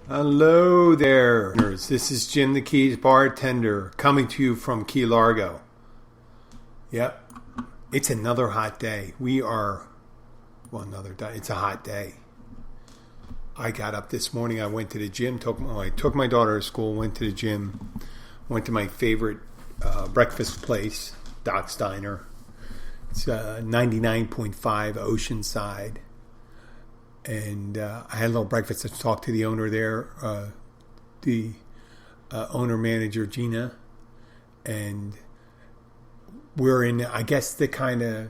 Hello there. This is Jim the Keys Bartender coming to you from Key Largo. Yep, it's another hot day. It's a hot day. I got up this morning. I went to the gym. I took my daughter to school, went to the gym, went to my favorite breakfast place, Doc's Diner. It's 99.5 Oceanside. And I had a little breakfast to talk to the owner there, the owner-manager, Gina. And we're in, I guess, the kind of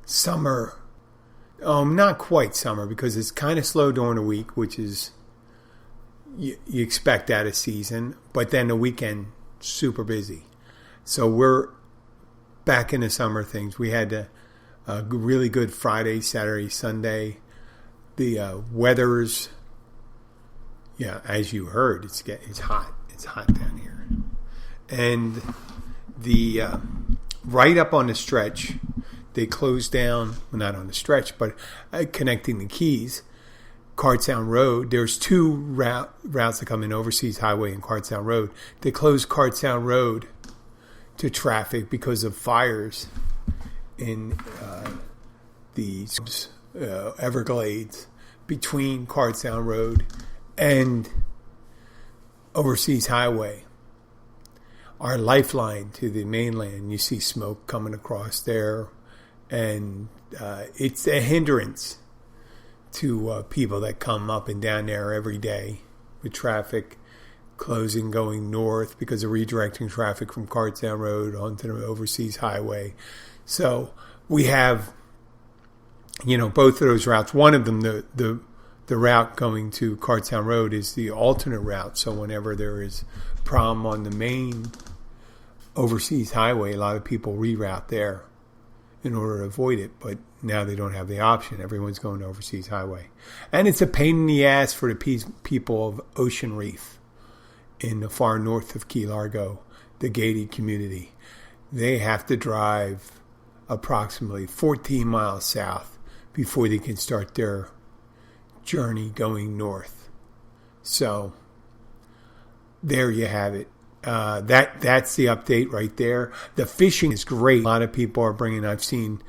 summer. Not quite summer, because it's kind of slow during the week, which is, you expect that a season. But then the weekend, super busy. So we're back in the summer things. We had a really good Friday, Saturday, Sunday. The weather's, as you heard, it's hot. It's hot down here. And the right up on the stretch, they closed down, well, not on the stretch, but connecting the Keys, Cartsound Road. There's two routes that come in, Overseas Highway and Cartsound Road. They closed Cartsound Road to traffic because of fires in the Everglades between Cartsound Road and Overseas Highway. Our lifeline to the mainland. You see smoke coming across there, and it's a hindrance to people that come up and down there every day with traffic closing going north because of redirecting traffic from Cartsound Road onto the Overseas Highway. So we have both of those routes. One of them, the route going to Cartsound Road, is the alternate route. So whenever there is a problem on the main Overseas Highway, a lot of people reroute there in order to avoid it. But now they don't have the option. Everyone's going to Overseas Highway. And it's a pain in the ass for the people of Ocean Reef in the far north of Key Largo, the gated community. They have to drive approximately 14 miles south before they can start their journey going north. So there you have it. That's the update right there. The fishing is great. A lot of people are bringing. I've seen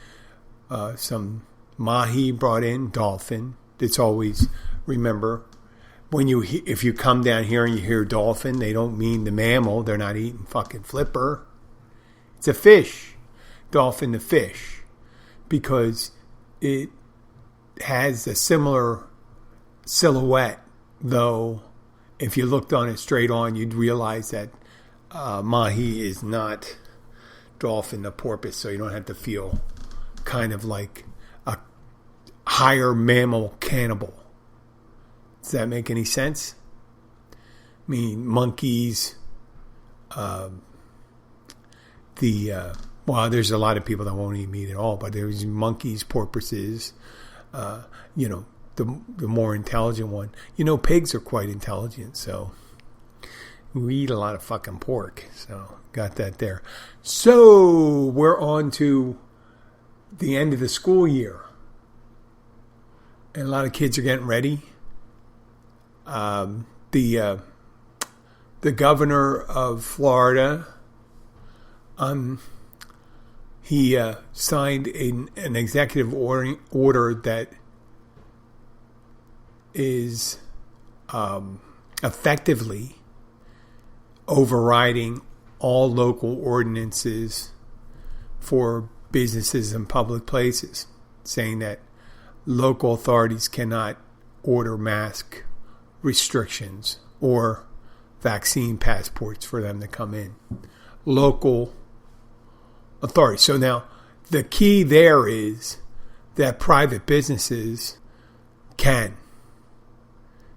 some mahi brought in, dolphin. It's always, remember, if you come down here and you hear dolphin, they don't mean the mammal. They're not eating fucking flipper. It's a fish. Dolphin the fish, because it has a similar silhouette, though if you looked on it straight on, you'd realize that mahi is not dolphin the porpoise, so you don't have to feel kind of like a higher mammal cannibal. Does that make any sense? I mean, monkeys, there's a lot of people that won't eat meat at all, but there's monkeys, porpoises, the more intelligent one. Pigs are quite intelligent, so we eat a lot of fucking pork. So got that there. So we're on to the end of the school year, and a lot of kids are getting ready. The governor of Florida, he signed an executive order that is effectively overriding all local ordinances for businesses and public places, saying that local authorities cannot order mask restrictions or vaccine passports for them to come in. Local authority. So now the key there is that private businesses can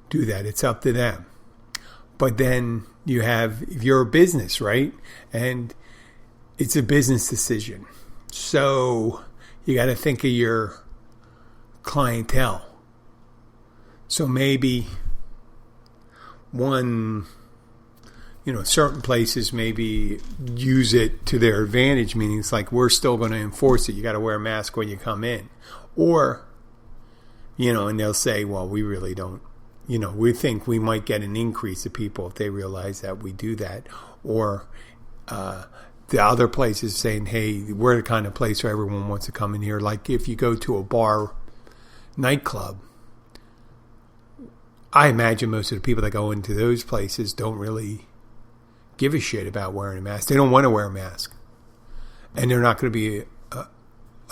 do that. It's up to them. But then you have, if you're a business, right? And it's a business decision. So you got to think of your clientele. So maybe certain places maybe use it to their advantage, meaning it's like, we're still going to enforce it. You got to wear a mask when you come in. Or, and they'll say, well, we really don't we think we might get an increase of people if they realize that we do that. Or the other places saying, hey, we're the kind of place where everyone wants to come in here. Like if you go to a bar, nightclub, I imagine most of the people that go into those places don't really give a shit about wearing a mask. They don't want to wear a mask. And they're not going to be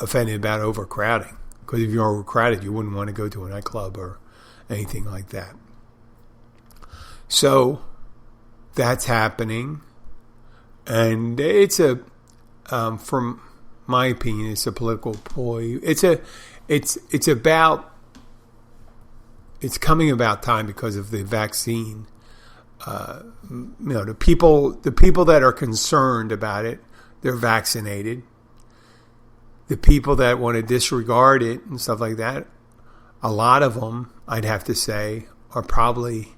offended about overcrowding. Because if you're overcrowded, you wouldn't want to go to a nightclub or anything like that. So that's happening. And it's from my opinion, it's a political ploy. It's coming about time because of the vaccine. The people that are concerned about it, they're vaccinated. The people that want to disregard it and stuff like that, a lot of them, I'd have to say, are probably,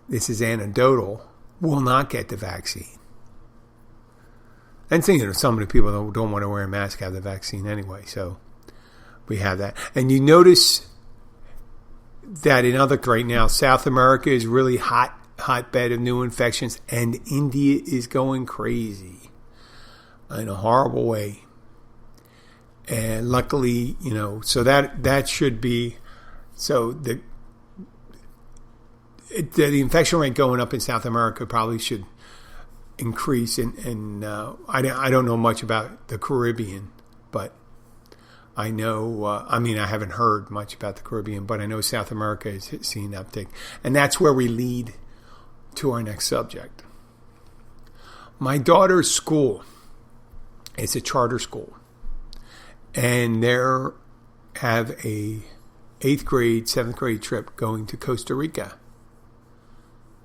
this is anecdotal, will not get the vaccine. And some of the people that don't want to wear a mask have the vaccine anyway. So we have that. And you notice that right now, South America is really hotbed of new infections, and India is going crazy in a horrible way. And luckily, so that should be, so the infection rate going up in South America probably should increase. And I don't know much about the Caribbean, but I know, I haven't heard much about the Caribbean, but I know South America is seeing an uptick. And that's where we lead to our next subject. My daughter's school, it's a charter school. And they have a 8th grade, 7th grade trip going to Costa Rica.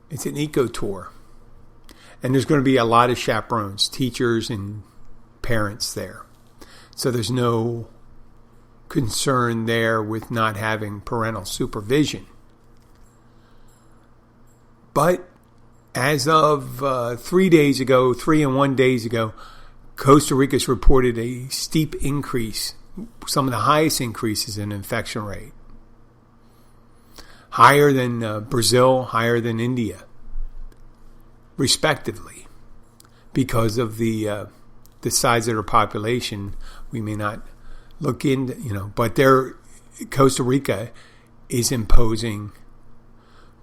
It's an eco tour. And there's going to be a lot of chaperones, teachers and parents there. So there's no concern there with not having parental supervision. But as of 3 days ago, 3 and 1 days ago, Costa Rica's reported a steep increase, some of the highest increases in infection rate. Higher than Brazil, higher than India, respectively. Because of the size of their population, we may not look into, but Costa Rica is imposing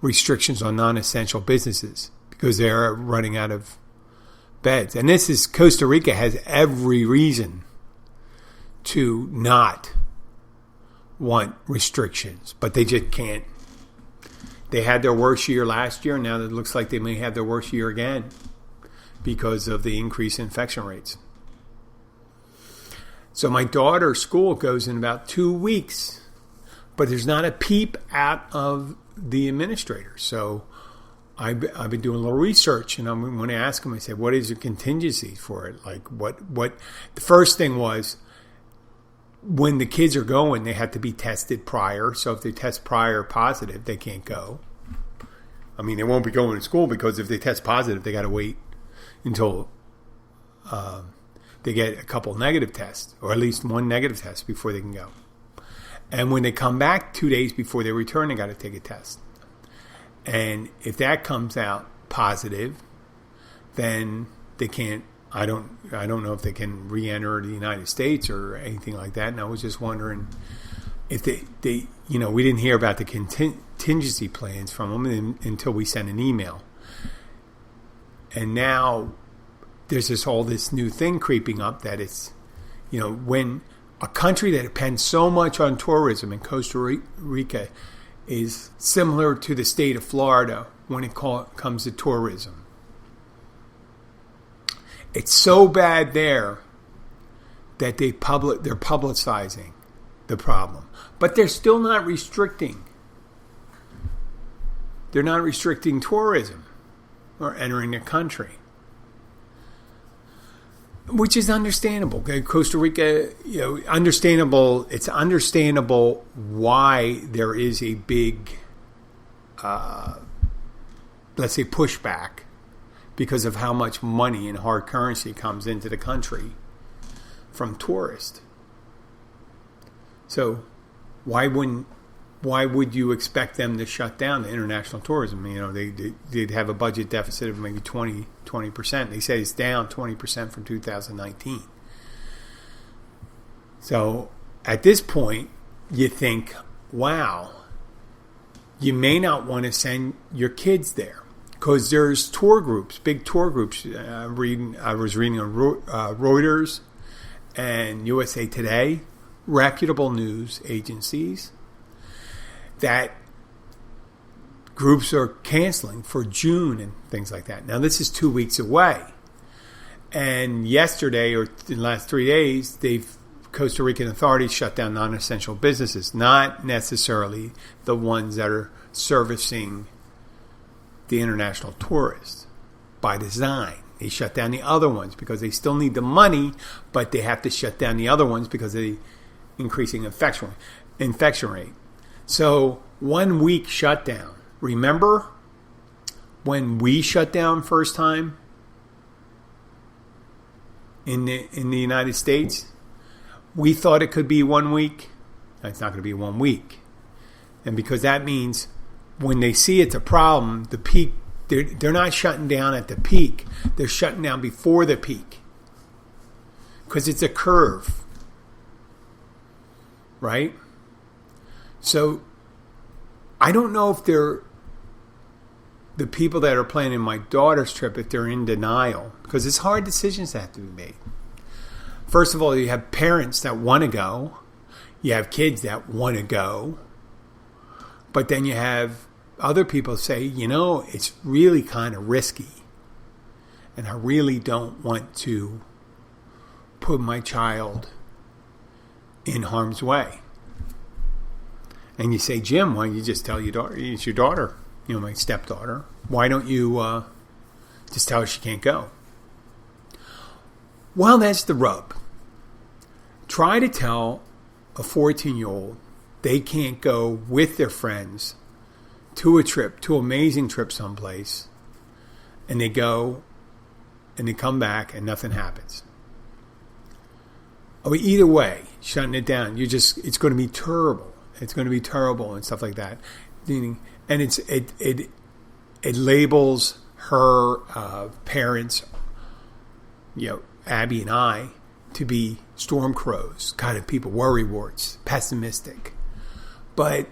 restrictions on non-essential businesses because they're running out of beds. And Costa Rica has every reason to not want restrictions, but they just can't. They had their worst year last year, and now it looks like they may have their worst year again because of the increase in infection rates. So my daughter's school goes in about 2 weeks, but there's not a peep out of the administrator. So I've been doing a little research, and I'm going to ask them, I said, what is your contingency for it? Like, what the first thing was, when the kids are going, they have to be tested prior. So if they test prior positive, they can't go. They won't be going to school because if they test positive, they got to wait until they get a couple negative tests, or at least one negative test before they can go. And when they come back 2 days before they return, they got to take a test. And if that comes out positive, then they can't. I don't know if they can re-enter the United States or anything like that. And I was just wondering if they we didn't hear about the contingency plans from them until we sent an email. And now there's this new thing creeping up that it's, when a country that depends so much on tourism, and Costa Rica is similar to the state of Florida when it comes to tourism. It's so bad there that they're publicizing the problem. But they're still not restricting. They're not restricting tourism or entering the country, which is understandable. Costa Rica, understandable. It's understandable why there is a big, let's say, pushback, because of how much money in hard currency comes into the country from tourists. So why wouldn't why would you expect them to shut down the international tourism? They'd have a budget deficit of maybe 20%. They say it's down 20% from 2019. So at this point, you think, wow, you may not want to send your kids there because there's tour groups, big tour groups. I was reading on Reuters and USA Today, reputable news agencies, that groups are canceling for June and things like that. Now, this is 2 weeks away. And yesterday, or in the last 3 days, Costa Rican authorities shut down non-essential businesses, not necessarily the ones that are servicing the international tourists by design. They shut down the other ones because they still need the money, but they have to shut down the other ones because of the increasing infection rate. So 1 week shutdown. Remember when we shut down first time in the United States? We thought it could be 1 week. It's not going to be 1 week. And because that means when they see it's a problem, the peak, they're not shutting down at the peak. They're shutting down before the peak. Because it's a curve. Right? So I don't know if the people that are planning my daughter's trip, if they're in denial. Because it's hard decisions that have to be made. First of all, you have parents that want to go. You have kids that want to go. But then you have other people say, it's really kind of risky. And I really don't want to put my child in harm's way. And you say, Jim, why don't you just tell your daughter, it's your daughter, my stepdaughter. Why don't you just tell her she can't go? Well, that's the rub. Try to tell a 14-year-old they can't go with their friends to a trip, to an amazing trip someplace, and they go and they come back and nothing happens. Either way, shutting it down, it's going to be terrible. It's going to be terrible and stuff like that. And it labels her parents, Abby and I, to be storm crows, kind of people, worrywarts, pessimistic. But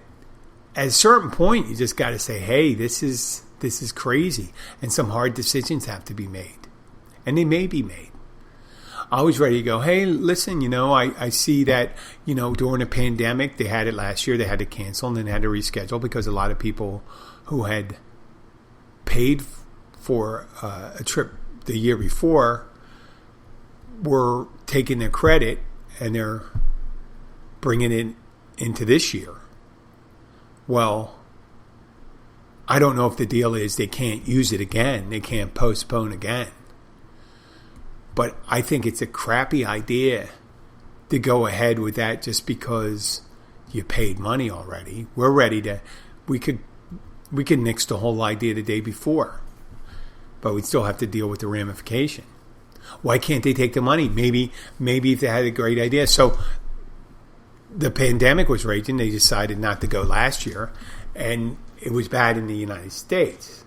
at a certain point, you just got to say, hey, this is crazy. And some hard decisions have to be made. And they may be made. I was ready to go, hey, listen, I see that, during the pandemic, they had it last year, they had to cancel and then had to reschedule because a lot of people who had paid for a trip the year before were taking their credit and they're bringing it into this year. Well, I don't know if the deal is they can't use it again. They can't postpone again. But I think it's a crappy idea to go ahead with that just because you paid money already. We're ready to, we could nix the whole idea the day before, but we'd still have to deal with the ramification. Why can't they take the money? Maybe if they had a great idea. So the pandemic was raging. They decided not to go last year, and it was bad in the United States.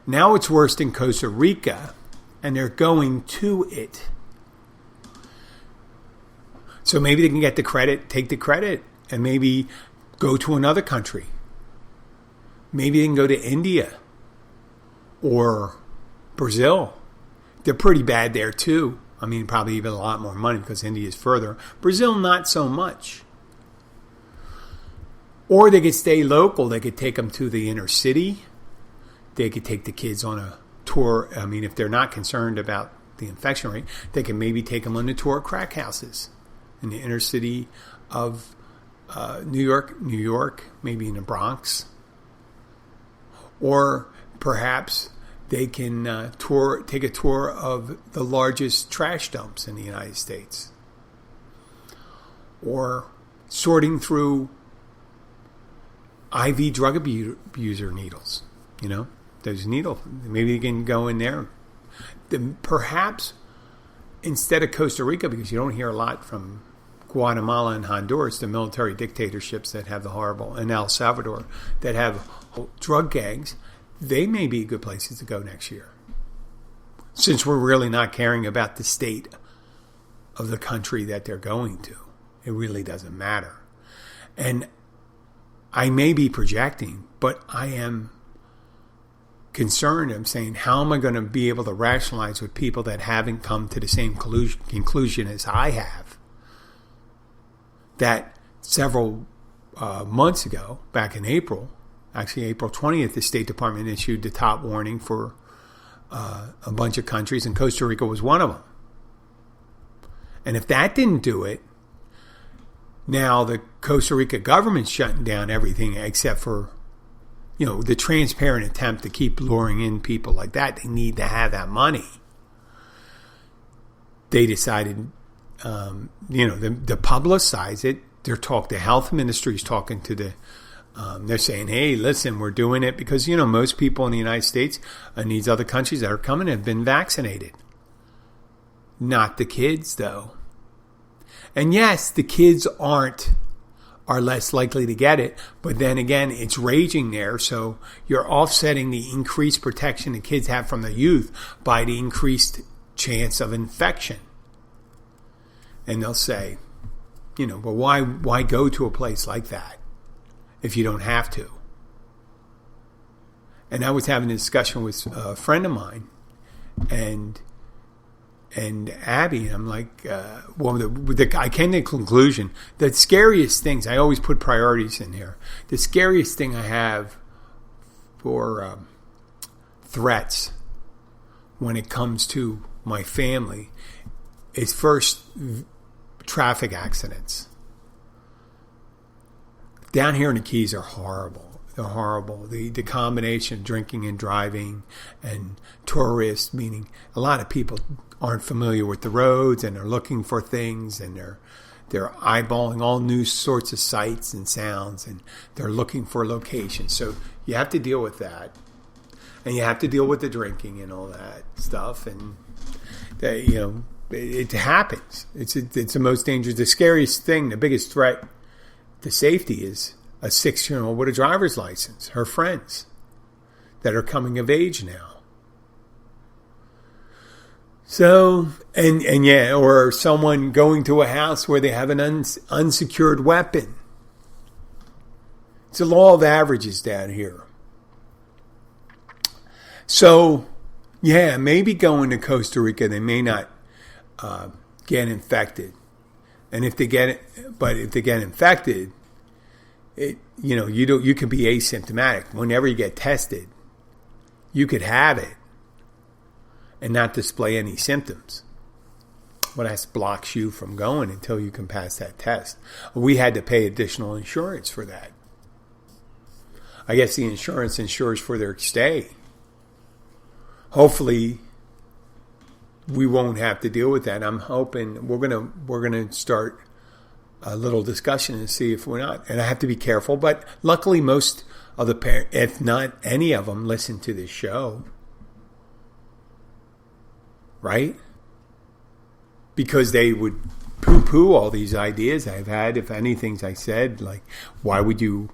Now it's worse in Costa Rica, and they're going to it. So maybe they can get the credit, take the credit, and maybe go to another country. Maybe they can go to India or Brazil. They're pretty bad there too. I mean, probably even a lot more money because India is further. Brazil, not so much. Or they could stay local. They could take them to the inner city. They could take the kids on a tour. I mean, if they're not concerned about the infection rate, they can maybe take them on a tour of crack houses in the inner city of New York, maybe in the Bronx. Or perhaps they can take a tour of the largest trash dumps in the United States. Or sorting through IV drug abuser needles. Those needles. Maybe they can go in there. Perhaps instead of Costa Rica, because you don't hear a lot from Guatemala and Honduras, the military dictatorships that have the horrible, and El Salvador that have drug gangs, they may be good places to go next year. Since we're really not caring about the state of the country that they're going to. It really doesn't matter. And I may be projecting, but I am concerned. I'm saying, how am I going to be able to rationalize with people that haven't come to the same conclusion as I have? That several months ago, back in April, actually April 20th, the State Department issued the top warning for a bunch of countries, and Costa Rica was one of them. And if that didn't do it, now the Costa Rica government's shutting down everything except for, the transparent attempt to keep luring in people like that. They need to have that money. They decided, to publicize it. The health ministry's talking to they're saying, hey, listen, we're doing it because, most people in the United States and these other countries that are coming have been vaccinated. Not the kids, though. And yes, the kids are less likely to get it, but then again, it's raging there, so you're offsetting the increased protection the kids have from the youth by the increased chance of infection. And they'll say, well, why go to a place like that if you don't have to? And I was having a discussion with a friend of mine, and Abby, and I'm like, I came to the conclusion that scariest things, I always put priorities in here. The scariest thing I have for threats when it comes to my family is first traffic accidents. Down here in the Keys are horrible. They're horrible. The combination of drinking and driving and tourists, meaning a lot of people aren't familiar with the roads and they're looking for things and they're eyeballing all new sorts of sights and sounds and they're looking for locations. So you have to deal with that. And you have to deal with the drinking and all that stuff. And, it happens. It's the most dangerous. The scariest thing, the biggest threat to safety is a 6-year-old with a driver's license, her friends that are coming of age now. So, and yeah, or someone going to a house where they have an unsecured weapon. It's a law of averages down here. So, yeah, maybe going to Costa Rica, they may not get infected. And if they get infected, you can be asymptomatic. Whenever you get tested, you could have it and not display any symptoms. Well, that blocks you from going until you can pass that test. We had to pay additional insurance for that. I guess the insurance insures for their stay. Hopefully, we won't have to deal with that. I'm hoping we're gonna start a little discussion and see if we're not. And I have to be careful. But luckily, most of the parents, if not any of them, listen to this show. Right? Because they would poo-poo all these ideas I've had. If anything I said, like, why would you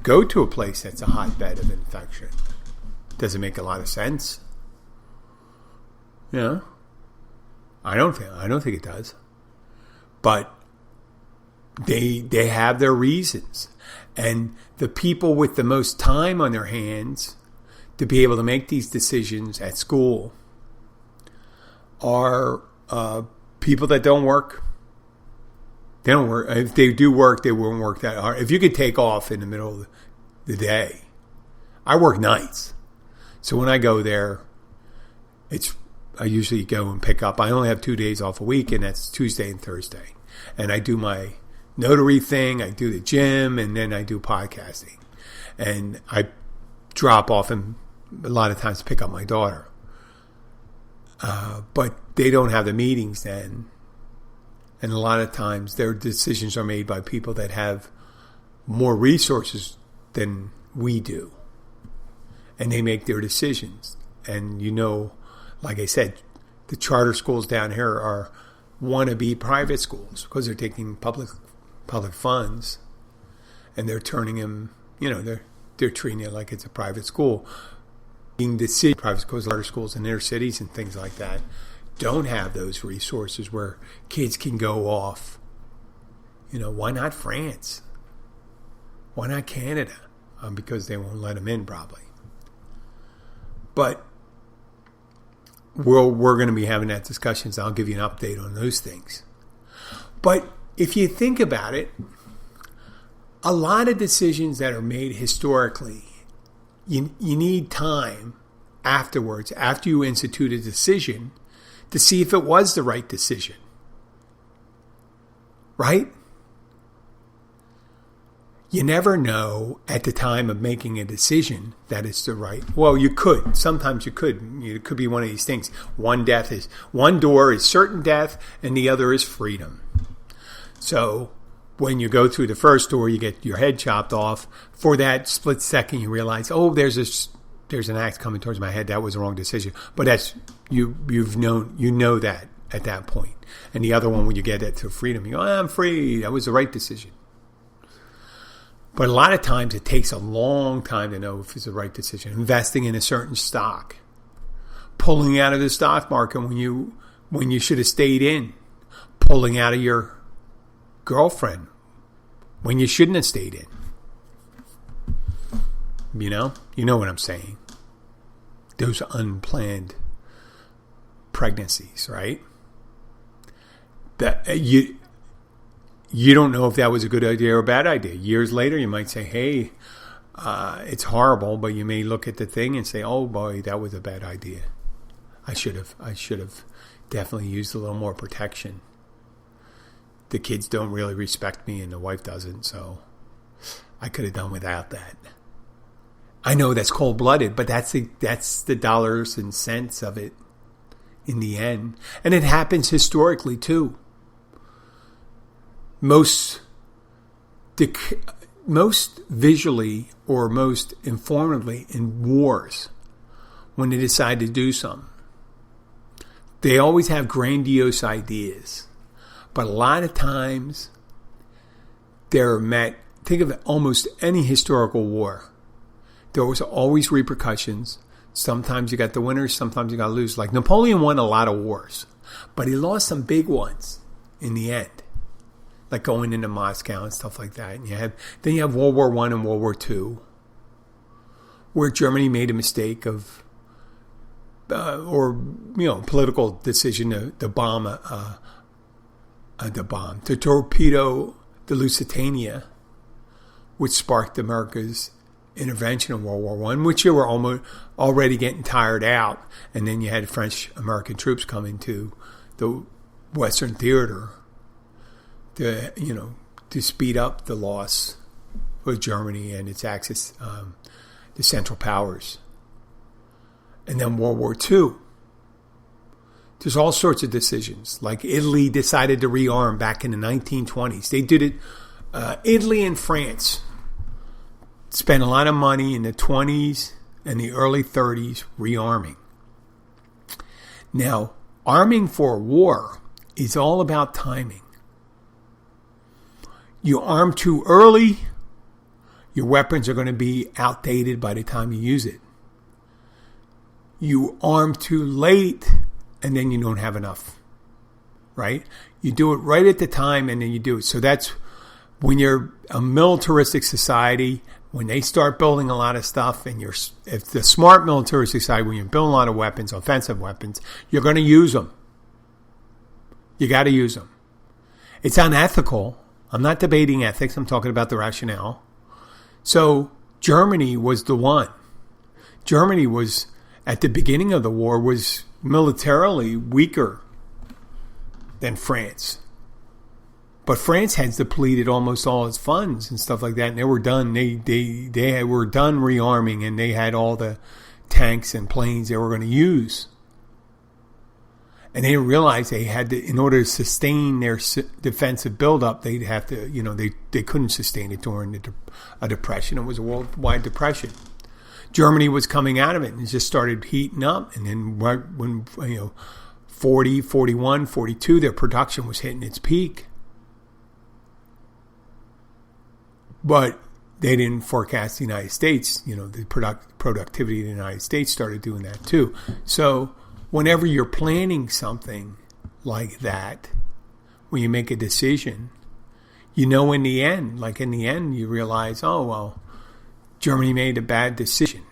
go to a place that's a hotbed of infection? Doesn't make a lot of sense. I don't think it does. But they have their reasons. And the people with the most time on their hands to be able to make these decisions at school are people that don't work. They don't work. If they do work, they won't work that hard. If you could take off in the middle of the day, I work nights. So when I go there, I usually go and pick up. I only have 2 days off a week, and that's Tuesday and Thursday. And I do my notary thing, I do the gym, and then I do podcasting. And I drop off and a lot of times pick up my daughter. But they don't have the meetings then. And a lot of times their decisions are made by people that have more resources than we do. And they make their decisions. And like I said, the charter schools down here are wannabe private schools because they're taking public funds and they're turning them, they're treating it like it's a private school. Being the city, private schools, larger schools in inner cities and things like that don't have those resources where kids can go off. Why not France? Why not Canada? Because they won't let them in probably. But we're going to be having that discussion, so I'll give you an update on those things. But if you think about it, a lot of decisions that are made historically, you need time afterwards, after you institute a decision, to see if it was the right decision. Right? You never know at the time of making a decision that it's the right. Well, you could. Sometimes you could. It could be one of these things. One door is certain death, and the other is freedom. So when you go through the first door, you get your head chopped off. For that split second, you realize, there's an axe coming towards my head. That was the wrong decision. But that's you know that at that point. And the other one, when you get it to freedom, you go, I'm free. That was the right decision. But a lot of times it takes a long time to know if it's the right decision. Investing in a certain stock, pulling out of the stock market when you should have stayed in, pulling out of your girlfriend when you shouldn't have stayed in. You know what I'm saying. Those unplanned pregnancies, right? That you don't know if that was a good idea or a bad idea. Years later, you might say, hey, it's horrible, but you may look at the thing and say, oh boy, that was a bad idea. I should have definitely used a little more protection. The kids don't really respect me and the wife doesn't, so I could have done without that. I know that's cold-blooded, but that's the dollars and cents of it in the end. And it happens historically too. Most visually or most informatively in wars, when they decide to do something, they always have grandiose ideas. But a lot of times they're met, think of almost any historical war. There was always repercussions. Sometimes you got the winners, sometimes you got to lose. Like Napoleon won a lot of wars, but he lost some big ones in the end. Like going into Moscow and stuff like that. And then you have World War I and World War II, where Germany made a mistake of, political decision to bomb to torpedo the Lusitania, which sparked America's intervention in World War I, which you were already getting tired out. And then you had French-American troops come into the Western theater to speed up the loss of Germany and its access to Central Powers. And then World War II. There's all sorts of decisions. Like Italy decided to rearm back in the 1920s. They did it. Italy and France spent a lot of money in the 20s and the early 30s rearming. Now, arming for war is all about timing. You arm too early, your weapons are going to be outdated by the time you use it. You arm too late, and then you don't have enough, right? You do it right at the time, and then you do it. So that's when you're a militaristic society, when they start building a lot of stuff, and if the smart militaristic society, when you're building a lot of weapons, offensive weapons, you're going to use them. You got to use them. It's unethical. I'm not debating ethics. I'm talking about the rationale. So Germany was the one. Germany was, at the beginning of the war, was militarily weaker than France. But France had depleted almost all its funds and stuff like that, and they were done. They were done rearming, and they had all the tanks and planes they were going to use. And they realized they had to, in order to sustain their defensive buildup, they'd have to, they couldn't sustain it during a depression. It was a worldwide depression. Germany was coming out of it and it just started heating up. And then when 40, 41, 42, their production was hitting its peak. But they didn't forecast the United States. The productivity of the United States started doing that too. So whenever you're planning something like that, when you make a decision, in the end, you realize, oh, well, Germany made a bad decision.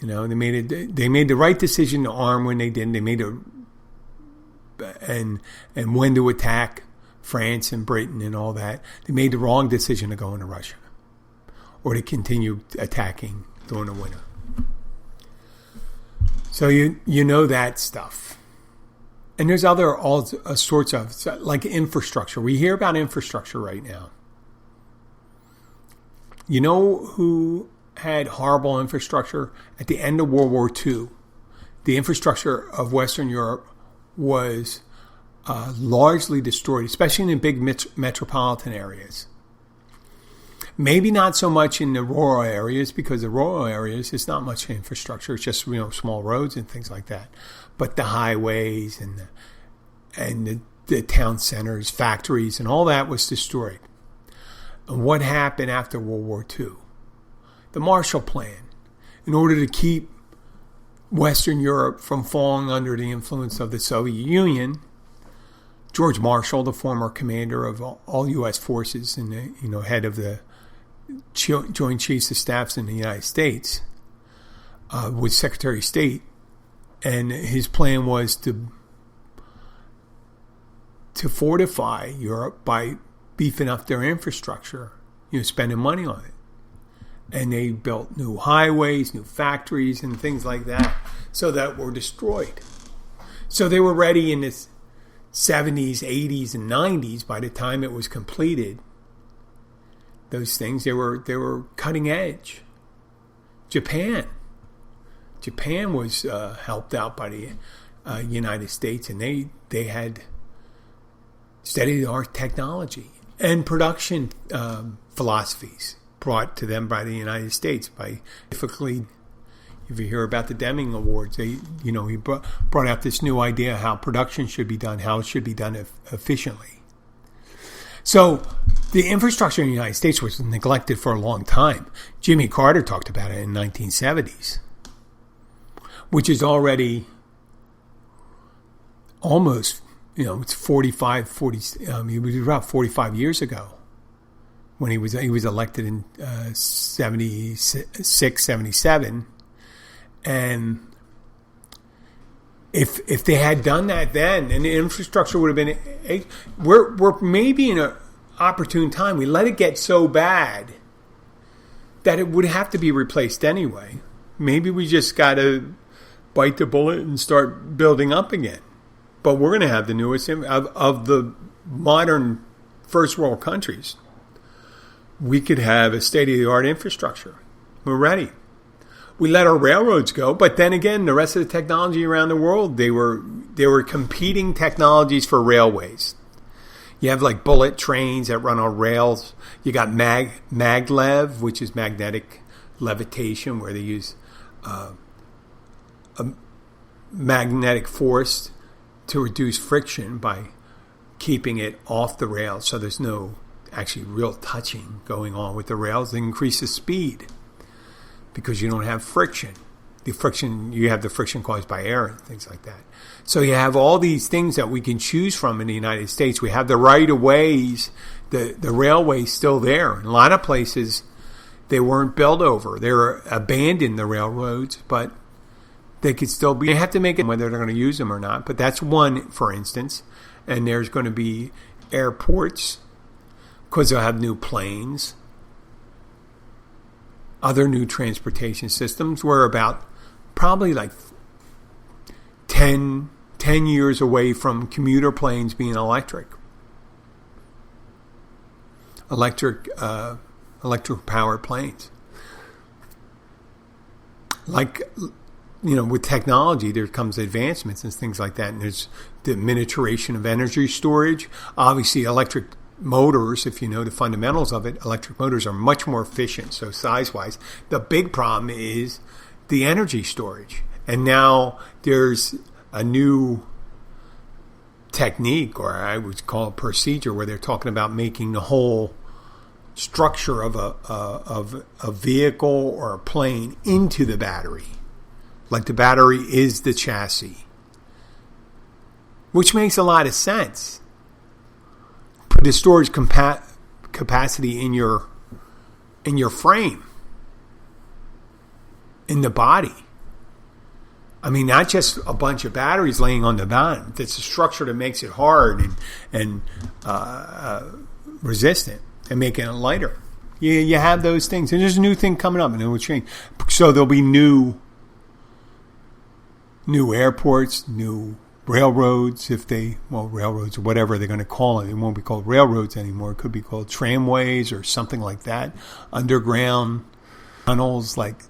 They made the right decision to arm when they didn't. They made and when to attack France and Britain and all that. They made the wrong decision to go into Russia or to continue attacking during the winter. So you know that stuff. And there's all sorts of, like infrastructure. We hear about infrastructure right now. You know who had horrible infrastructure? At the end of World War II, the infrastructure of Western Europe was largely destroyed, especially in big metropolitan areas. Maybe not so much in the rural areas, because the rural areas, it's not much infrastructure. It's just small roads and things like that. But the highways and the town centers, factories, and all that was destroyed. And what happened after World War II? The Marshall Plan, in order to keep Western Europe from falling under the influence of the Soviet Union, George Marshall, the former commander of all U.S. forces and the head of the Joint Chiefs of Staffs in the United States, was Secretary of State, and his plan was to fortify Europe by beefing up their infrastructure, spending money on it. And they built new highways, new factories, and things like that, so that were destroyed. So they were ready in the 70s, 80s, and 90s. By the time it was completed, those things, they were cutting edge. Japan was helped out by the United States, and they had state-of-the-art technology and production philosophies brought to them by the United States. Typically, if you hear about the Deming Awards, he brought out this new idea how production should be done, how it should be done efficiently. So the infrastructure in the United States was neglected for a long time. Jimmy Carter talked about it in the 1970s, which is already almost, it's 40, it was about 45 years ago when he was elected in 76, 77. And if they had done that then, and the infrastructure would have been, we're maybe in an opportune time. We let it get so bad that it would have to be replaced anyway. Maybe we just got to bite the bullet and start building up again. But we're going to have the newest of the modern first world countries. We could have a state-of-the-art infrastructure. We're ready. We let our railroads go, but then again, the rest of the technology around the world, they were competing technologies for railways. You have like bullet trains that run on rails. You got maglev, which is magnetic levitation, where they use a magnetic force to reduce friction by keeping it off the rails, so there's no actually real touching going on with the rails. It increases speed because you don't have friction. You have the friction caused by air and things like that. So you have all these things that we can choose from in the United States. We have the right-of-ways, the railway's still there. In a lot of places, they weren't built over. They were abandoned, the railroads, but they could still be. They have to make it whether they're going to use them or not. But that's one, for instance. And there's going to be airports because they'll have new planes. Other new transportation systems. We're about probably like 10 years away from commuter planes being electric. Electric powered planes. Like, with technology, there comes advancements and things like that. And there's the miniaturization of energy storage. Obviously, electric motors, if you know the fundamentals of it, electric motors are much more efficient. So size-wise, the big problem is the energy storage. And now there's a new technique, or I would call it procedure, where they're talking about making the whole structure of a vehicle or a plane into the battery. Like the battery is the chassis. Which makes a lot of sense. Put the storage capacity in your frame. In the body. I mean, not just a bunch of batteries laying on the bottom. It's a structure that makes it hard and resistant and making it lighter. You have those things. And there's a new thing coming up and it will change. So there'll be new airports, new railroads, railroads or whatever they're going to call it. It won't be called railroads anymore. It could be called tramways or something like that. Underground tunnels. Like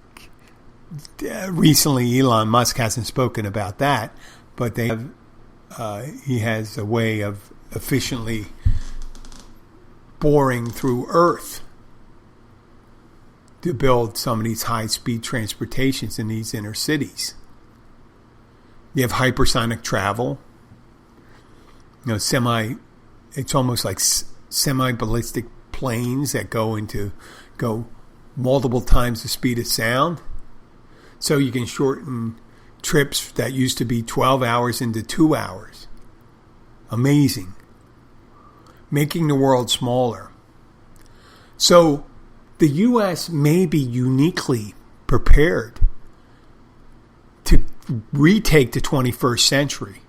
recently, Elon Musk hasn't spoken about that, but he has a way of efficiently boring through Earth to build some of these high-speed transportations in these inner cities. You have hypersonic travel. It's almost like semi-ballistic planes that go multiple times the speed of sound. So you can shorten trips that used to be 12 hours into 2 hours. Amazing. Making the world smaller. So the U.S. may be uniquely prepared to retake the 21st century.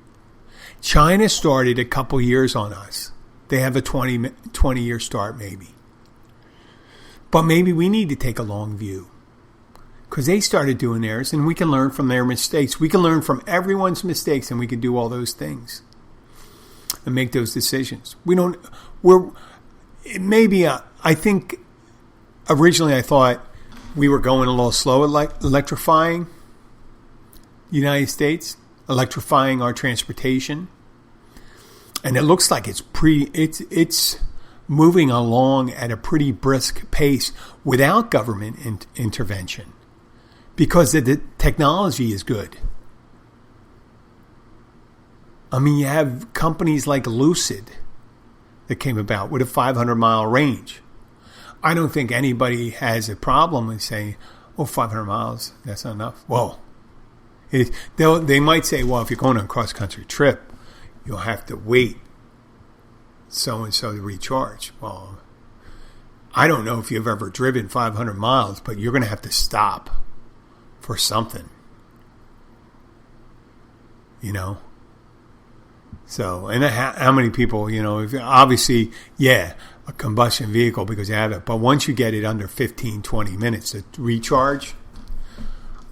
China started a couple years on us. They have a 20-year start maybe. But maybe we need to take a long view. Because they started doing theirs, and we can learn from their mistakes. We can learn from everyone's mistakes, and we can do all those things. And make those decisions. I think originally I thought we were going a little slow at electrifying the United States, electrifying our transportation. And it looks like it's moving along at a pretty brisk pace without government intervention. Because the technology is good. I mean, you have companies like Lucid that came about with a 500-mile range. I don't think anybody has a problem with saying, 500 miles, that's not enough. Well, they might say, well, if you're going on a cross-country trip, you'll have to wait so-and-so to recharge. Well, I don't know if you've ever driven 500 miles, but you're going to have to stop for something. So, and how many people, obviously, a combustion vehicle because you have it. But once you get it under 15, 20 minutes to recharge,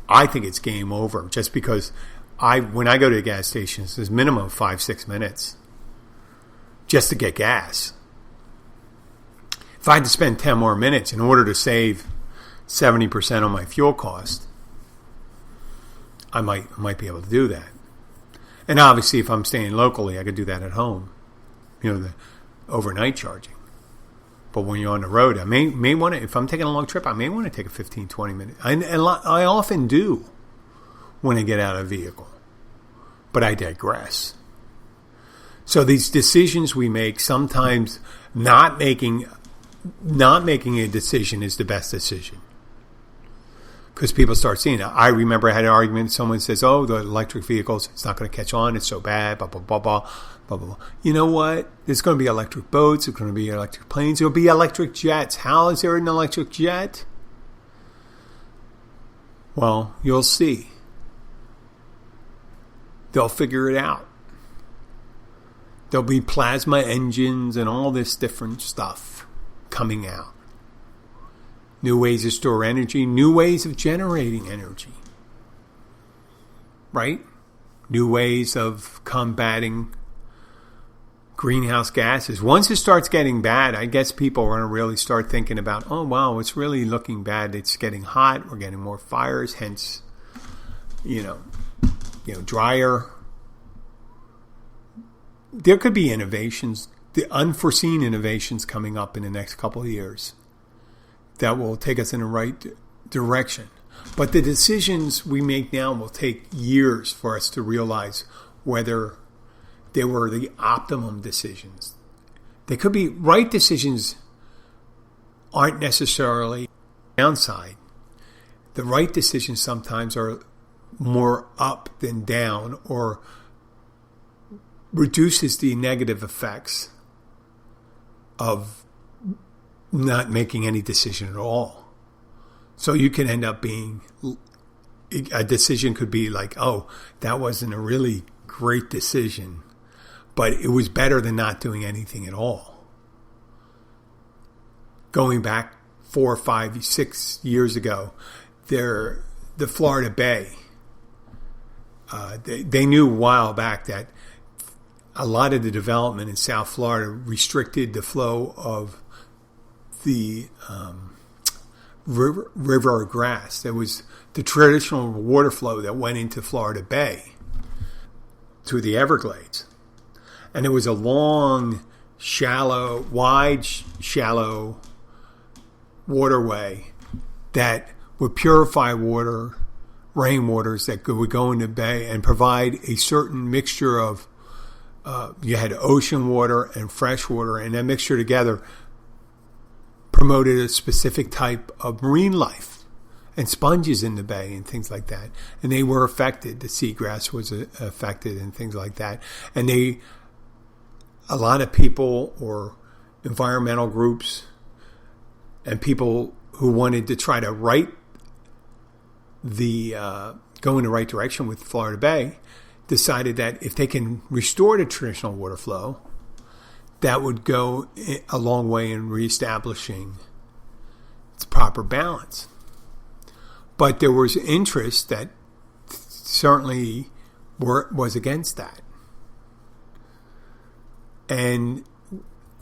I think it's game over. Just because when I go to the gas stations, there's minimum 5-6 minutes just to get gas. If I had to spend 10 more minutes in order to save 70% on my fuel cost, I might be able to do that. And obviously, if I'm staying locally, I could do that at home. The overnight charging. But when you're on the road, I may want to, if I'm taking a long trip, I may want to take a 15, 20 minute. And I often do when I get out of a vehicle. But I digress. So these decisions we make, sometimes not making a decision is the best decision. Because people start seeing it. I remember I had an argument. Someone says, the electric vehicles, it's not going to catch on. It's so bad, blah, blah, blah, blah, blah, blah. You know what? There's going to be electric boats. There's going to be electric planes. There will be electric jets. How is there an electric jet? Well, you'll see. They'll figure it out. There'll be plasma engines and all this different stuff coming out. New ways to store energy, new ways of generating energy. Right? New ways of combating greenhouse gases. Once it starts getting bad, I guess people are going to really start thinking about, it's really looking bad. It's getting hot. We're getting more fires, hence, drier. There could be innovations, the unforeseen innovations coming up in the next couple of years that will take us in the right direction. But the decisions we make now will take years for us to realize whether they were the optimum decisions. They could be right decisions, aren't necessarily downside. The right decisions sometimes are more up than down, or reduces the negative effects of not making any decision at all. So you can end up being, a decision could be like, oh, that wasn't a really great decision, but it was better than not doing anything at all. Going back 4, 5, 6 years ago, the Florida Bay, they knew a while back that a lot of the development in South Florida restricted the flow of the river grass. There was the traditional water flow that went into Florida Bay to the Everglades. And it was a long, wide, shallow waterway that would purify water, rainwaters that would go into the bay and provide a certain mixture of, you had ocean water and fresh water, and that mixture together promoted a specific type of marine life and sponges in the bay and things like that. And they were affected. The seagrass was affected and things like that. And a lot of people or environmental groups and people who wanted to try to go in the right direction with Florida Bay decided that if they can restore the traditional water flow, that would go a long way in reestablishing its proper balance. But there was interest that certainly was against that. And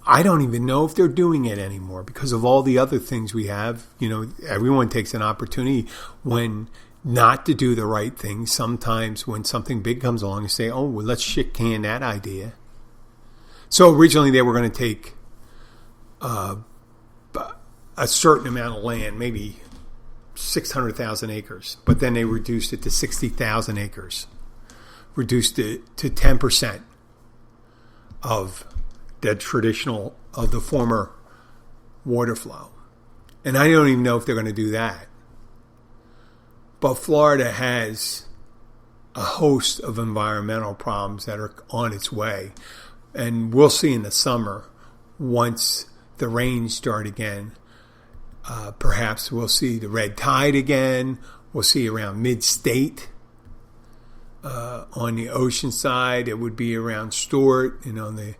I don't even know if they're doing it anymore because of all the other things we have. You know, everyone takes an opportunity when not to do the right thing. Sometimes when something big comes along and say, oh, well, let's shit can that idea. So originally they were going to take a certain amount of land, maybe 600,000 acres, but then they reduced it to 60,000 acres, reduced it to 10% of the former water flow. And I don't even know if they're going to do that. But Florida has a host of environmental problems that are on its way. And we'll see in the summer, once the rains start again, perhaps we'll see the red tide again. We'll see around mid-state. On the ocean side, it would be around Stewart and on the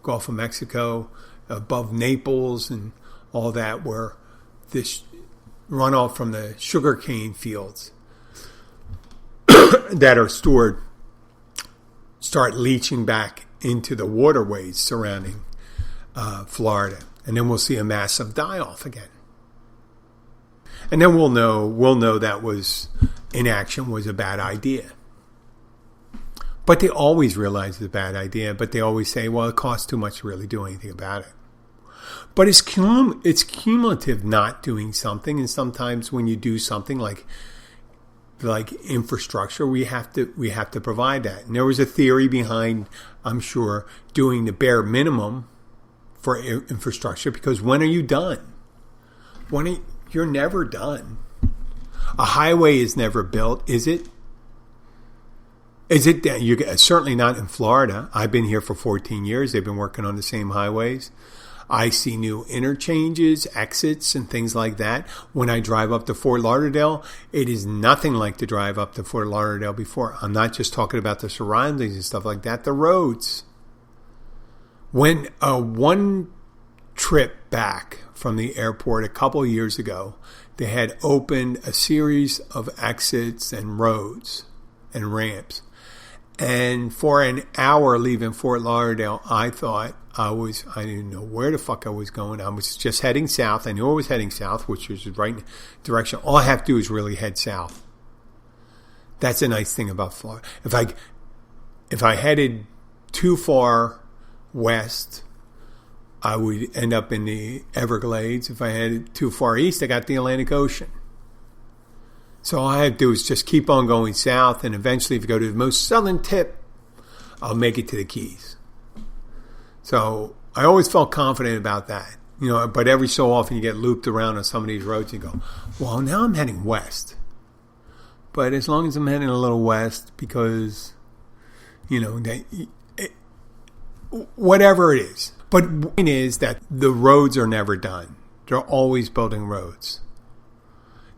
Gulf of Mexico, above Naples and all that, where this runoff from the sugarcane fields that are stored start leaching back into the waterways surrounding Florida. And then we'll see a massive die-off again. And then we'll know that inaction was a bad idea. But they always realize it's a bad idea, but they always say, well, it costs too much to really do anything about it. But it's cumulative not doing something, and sometimes when you do something like infrastructure, we have to provide that. And there was a theory behind, I'm sure, doing the bare minimum for infrastructure, because when are you done? You're never done. A highway is never built, is it? Is it? Certainly not in Florida. I've been here for 14 years. They've been working on the same highways. I see new interchanges, exits, and things like that. When I drive up to Fort Lauderdale, it is nothing like the drive up to Fort Lauderdale before. I'm not just talking about the surroundings and stuff like that. The roads. When one trip back from the airport a couple of years ago, they had opened a series of exits and roads and ramps. And for an hour leaving Fort Lauderdale, I thought I didn't know where the fuck I was going. I was just heading south. I knew I was heading south, which was the right direction. All I have to do is really head south. That's a nice thing about Florida. If I headed too far west I would end up in the Everglades. If I headed too far east, I got the Atlantic Ocean. So all I had to do is just keep on going south, and eventually if you go to the most southern tip, I'll make it to the Keys. So I always felt confident about that. But every so often you get looped around on some of these roads and you go, well, now I'm heading west. But as long as I'm heading a little west, because, whatever it is. But the point is that the roads are never done. They're always building roads.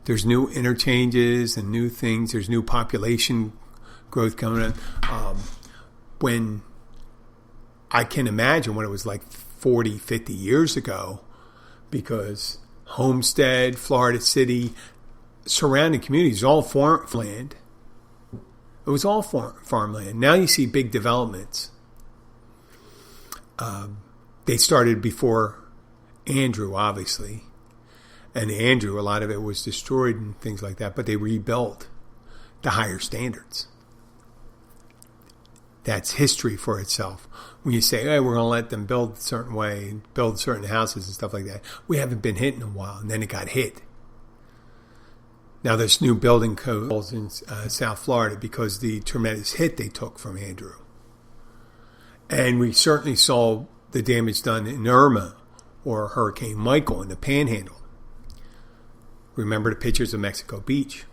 There's new interchanges and new things. There's new population growth coming in. When I can imagine what it was like 40, 50 years ago, because Homestead, Florida City, surrounding communities, all farmland. It was all farmland. Now you see big developments. They started before Andrew, obviously. And Andrew, a lot of it was destroyed and things like that, but they rebuilt to higher standards. That's history for itself. When you say, hey, we're going to let them build a certain way, build certain houses and stuff like that, we haven't been hit in a while, and then it got hit. Now there's new building codes in South Florida because the tremendous hit they took from Andrew. And we certainly saw the damage done in Irma or Hurricane Michael in the Panhandle. Remember the pictures of Mexico Beach.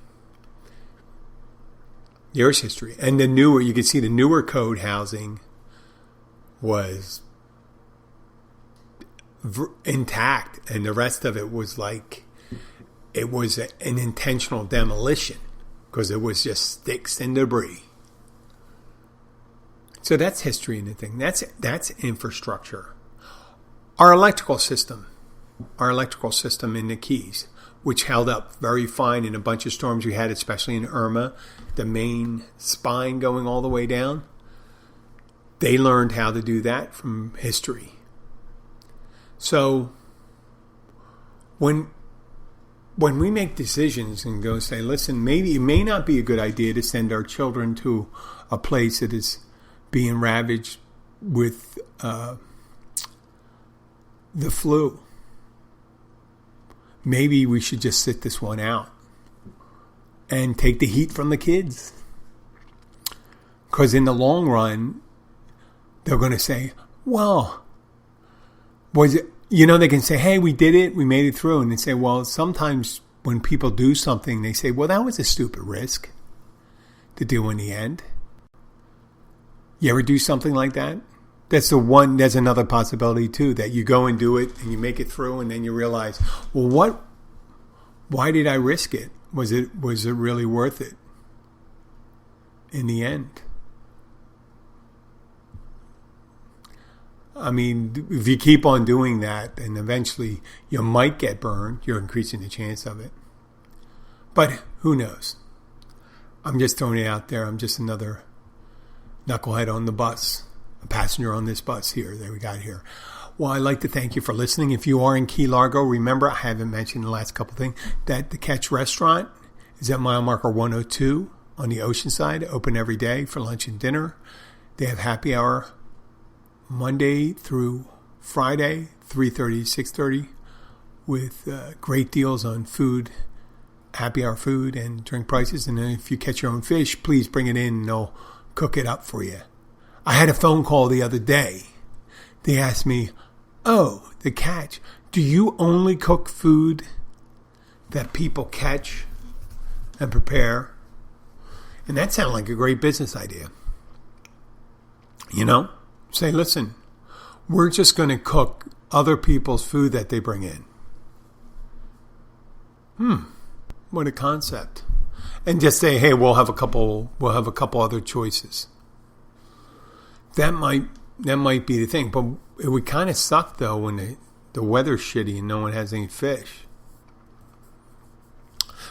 There's history. And you can see the newer code housing was intact, and the rest of it was like, it was an intentional demolition because it was just sticks and debris. So that's history in the thing. That's infrastructure. Our electrical system in the Keys, which held up very fine in a bunch of storms we had, especially in Irma, the main spine going all the way down. They learned how to do that from history. So when we make decisions and go say, listen, maybe it may not be a good idea to send our children to a place that is being ravaged with the flu. Maybe we should just sit this one out and take the heat from the kids. Because in the long run, they're going to say, well, was it, they can say, hey, we did it, we made it through. And they say, well, sometimes when people do something, they say, well, that was a stupid risk to do in the end. You ever do something like that? There's another possibility too, that you go and do it and you make it through and then you realize, well, why did I risk it? Was it really worth it in the end? I mean, if you keep on doing that, and eventually you might get burned, you're increasing the chance of it. But who knows? I'm just throwing it out there. I'm just another knucklehead on the bus, a passenger on this bus here that we got here. Well, I'd like to thank you for listening. If you are in Key Largo, remember, I haven't mentioned the last couple of things, that the Catch Restaurant is at mile marker 102 on the ocean side, open every day for lunch and dinner. They have happy hour Monday through Friday, 3:30 to 6:30, with great deals on food, happy hour food and drink prices. And then if you catch your own fish, please bring it in and they'll cook it up for you. I had a phone call the other day. They asked me, oh, the Catch, do you only cook food that people catch and prepare? And that sounded like a great business idea. Say, listen, we're just going to cook other people's food that they bring in. What a concept. And just say, hey, we'll have a couple other choices. That might be the thing. But it would kind of suck, though, when the weather's shitty and no one has any fish.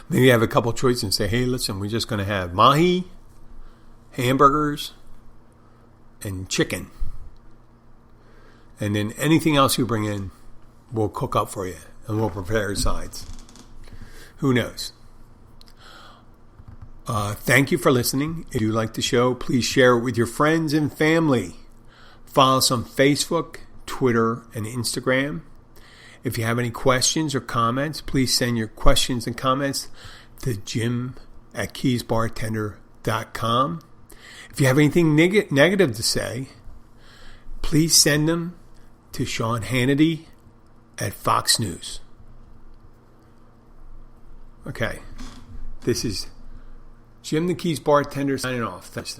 Maybe have a couple choices and say, hey, listen, we're just going to have mahi, hamburgers, and chicken. And then anything else you bring in, we'll cook up for you. And we'll prepare sides. Who knows? Thank you for listening. If you like the show, please share it with your friends and family. Follow us on Facebook, Twitter, and Instagram. If you have any questions or comments, please send your questions and comments to jim@keysbartender.com. If you have anything negative to say, please send them to Sean Hannity at Fox News. Okay. This is Jim the Keys Bartender signing off. Thanks.